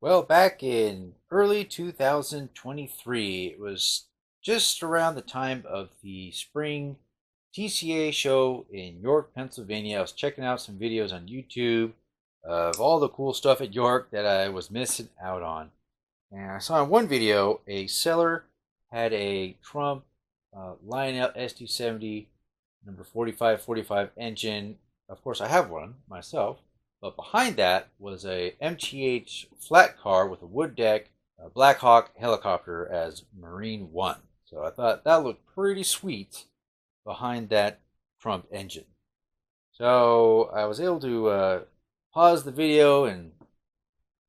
Well, back in early 2023, it was just around the time of the spring TCA show in York, Pennsylvania. I was checking out some videos on YouTube of all the cool stuff at York that I was missing out on. And I saw in one video a seller had a Trump Lionel S270 number 4545 engine. Of course, I have one myself. But behind that was a MTH Flatcar with a wood deck, a Blackhawk helicopter as Marine One. So I thought that looked pretty sweet behind that Trump engine. So I was able to pause the video and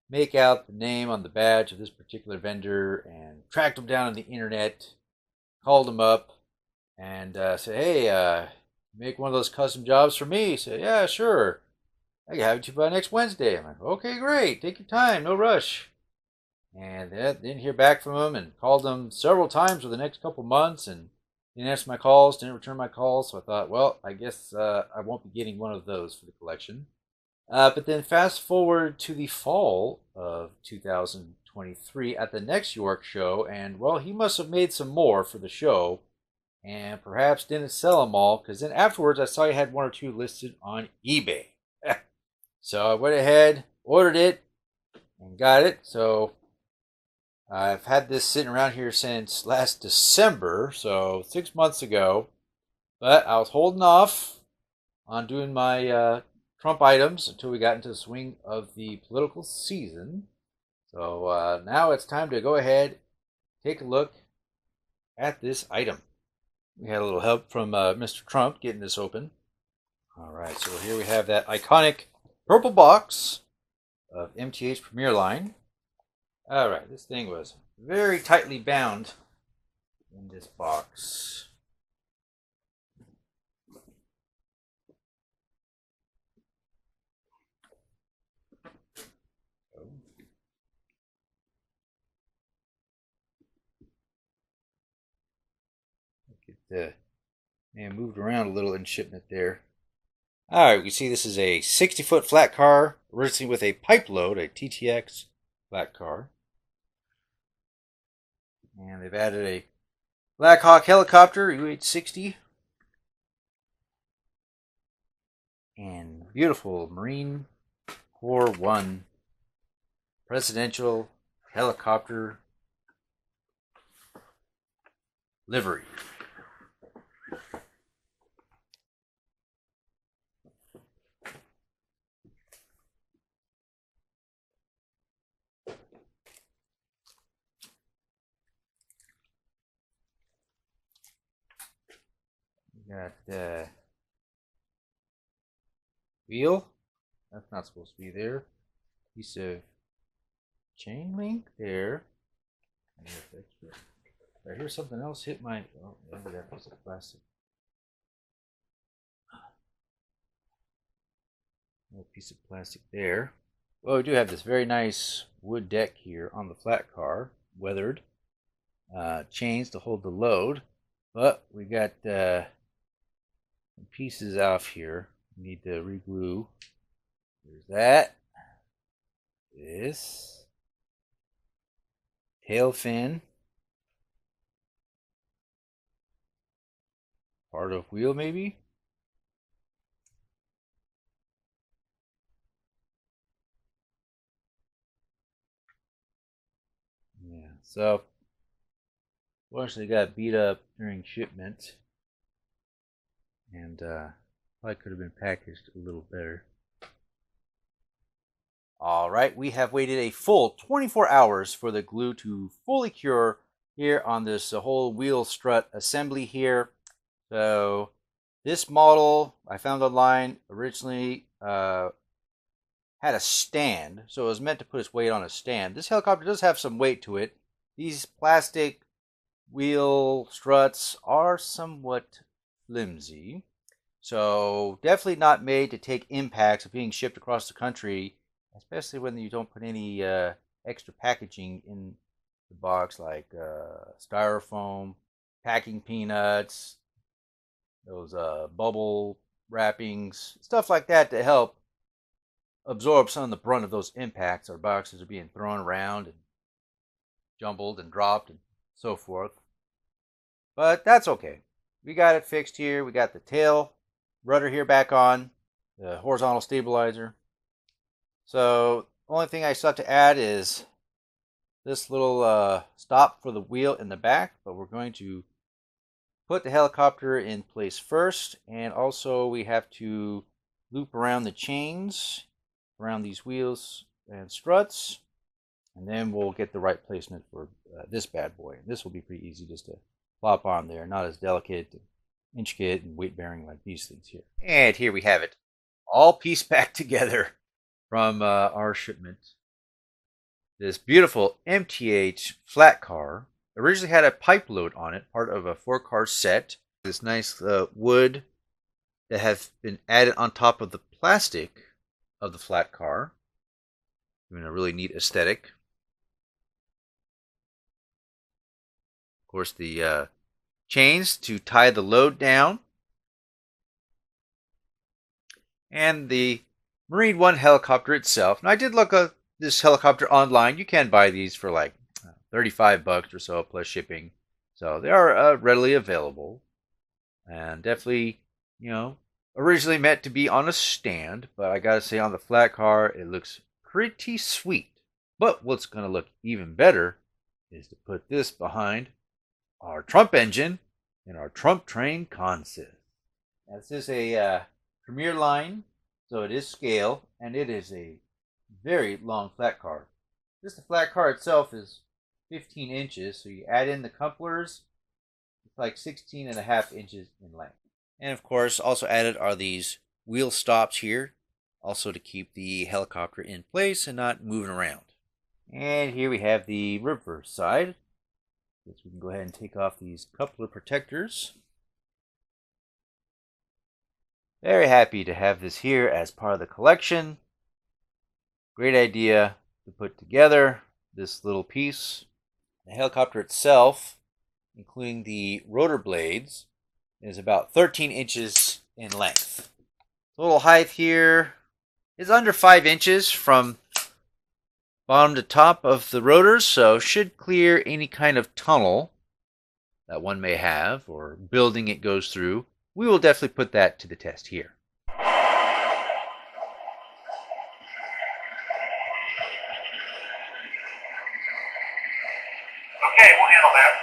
make out the name on the badge of this particular vendor and tracked him down on the internet, called him up, and said, "Hey, make one of those custom jobs for me." He said, "Yeah, sure. I can have it to you by next Wednesday." I'm like, "Okay, great. Take your time. No rush." And didn't hear back from him and called him several times for the next couple months and didn't answer my calls, didn't return my calls. So I thought, well, I guess I won't be getting one of those for the collection. But then fast forward to the fall of 2023 at the next York show, and well, he must have made some more for the show and perhaps didn't sell them all because then afterwards I saw he had one or two listed on eBay. So I went ahead, ordered it, and got it. So I've had this sitting around here since last December, so 6 months ago. But I was holding off on doing my Trump items until we got into the swing of the political season. So now it's time to go ahead, take a look at this item. We had a little help from Mr. Trump getting this open. All right, so here we have that iconic purple box of MTH Premier line. All right, this thing was very tightly bound in this box. Get man moved around a little in shipment there. All right, we see this is a 60-foot flat car, originally with a pipe load, a TTX flat car. And they've added a Blackhawk helicopter, UH-60. And beautiful Marine One presidential helicopter livery. Got wheel. That's not supposed to be there. Piece of chain link there. I hear something else hit my. Oh, remember that piece of plastic. Little piece of plastic there. Well, we do have this very nice wood deck here on the flat car, weathered. Chains to hold the load, but we got pieces off here. We need to reglue. There's that. This tail fin, part of wheel maybe. Yeah. So unfortunately got beat up during shipment. And probably could have been packaged a little better. All right, we have waited a full 24 hours for the glue to fully cure here on this whole wheel strut assembly here. So this model I found online originally had a stand, so it was meant to put its weight on a stand. This helicopter does have some weight to it. These plastic wheel struts are somewhat flimsy, so definitely not made to take impacts of being shipped across the country, especially when you don't put any extra packaging in the box like styrofoam, packing peanuts, those bubble wrappings, stuff like that to help absorb some of the brunt of those impacts. Our boxes are being thrown around and jumbled and dropped and so forth. But that's okay. We got it fixed here. We got the tail rudder here back on, the horizontal stabilizer. So the only thing I still have to add is this little stop for the wheel in the back, but we're going to put the helicopter in place first, and also we have to loop around the chains around these wheels and struts, and then we'll get the right placement for this bad boy. And this will be pretty easy just to plop on there, not as delicate, intricate, and weight bearing like these things here. And here we have it, all pieced back together from our shipment. This beautiful MTH Flatcar originally had a pipe load on it, part of a 4-car set. This nice wood that has been added on top of the plastic of the Flatcar, giving a really neat aesthetic. Of course, the chains to tie the load down, and the Marine One helicopter itself. Now, I did look at this helicopter online. You can buy these for like $35 or so plus shipping, so they are readily available, and definitely, originally meant to be on a stand, but I gotta say, on the Flatcar it looks pretty sweet. But what's gonna look even better is to put this behind our Trump engine and our Trump train consist. Now, this is a Premier line, so it is scale, and it is a very long Flatcar. Just the Flatcar itself is 15 inches, so you add in the couplers, it's like 16.5 inches in length. And of course, also added are these wheel stops here, also to keep the helicopter in place and not moving around. And here we have the reverse side. Guess we can go ahead and take off these coupler protectors. Very happy to have this here as part of the collection. Great idea to put together this little piece. The helicopter itself, including the rotor blades, is about 13 inches in length. Total height here is under 5 inches from bottom to top of the rotors, so should clear any kind of tunnel that one may have or building it goes through. We will definitely put that to the test here. Okay, we'll handle that.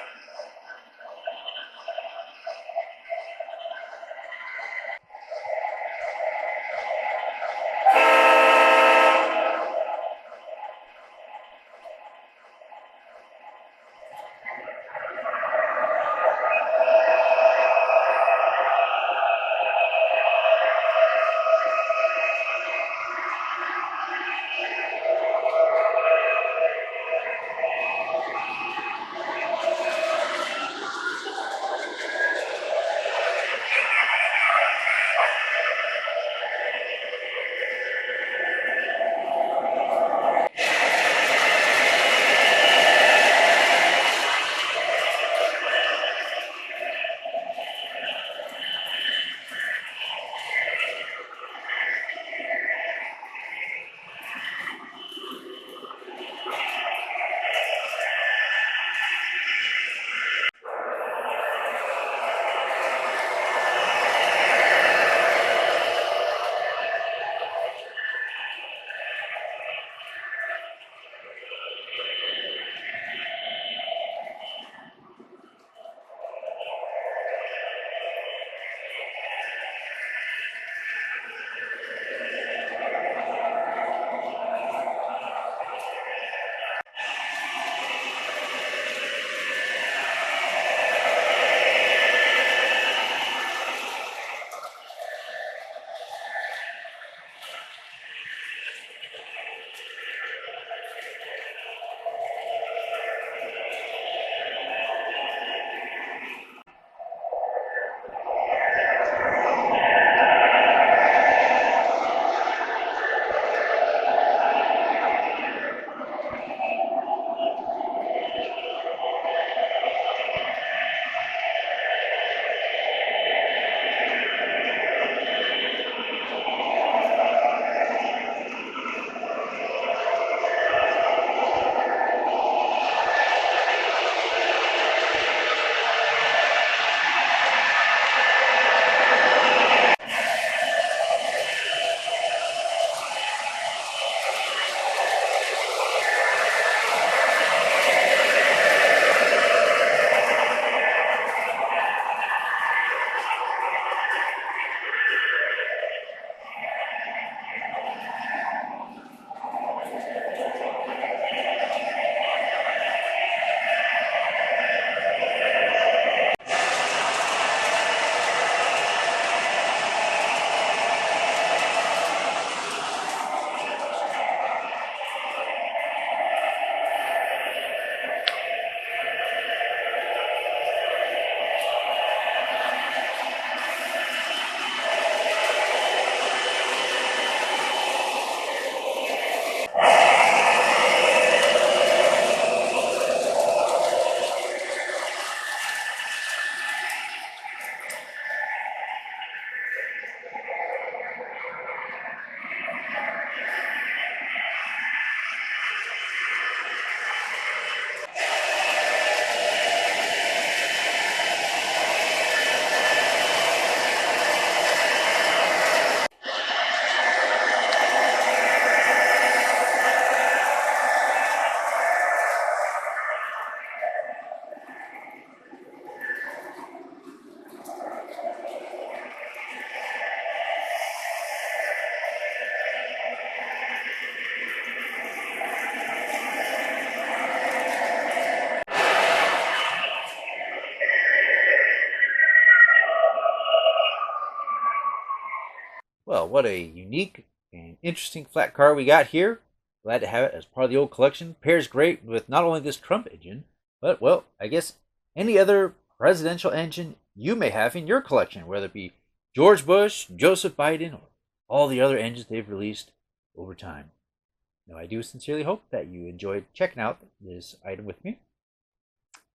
Well, what a unique and interesting flat car we got here. Glad to have it as part of the old collection. Pairs great with not only this Trump engine, but, well, I guess any other presidential engine you may have in your collection, whether it be George Bush, Joseph Biden, or all the other engines they've released over time. Now, I do sincerely hope that you enjoyed checking out this item with me.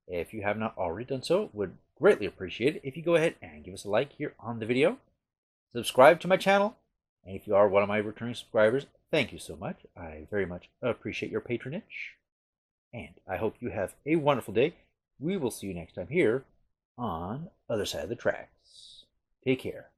If you have not already done so, would greatly appreciate it if you go ahead and give us a like here on the video. Subscribe to my channel, and if you are one of my returning subscribers, thank you so much. I very much appreciate your patronage, and I hope you have a wonderful day. We will see you next time here on Other Side of the Tracks. Take care.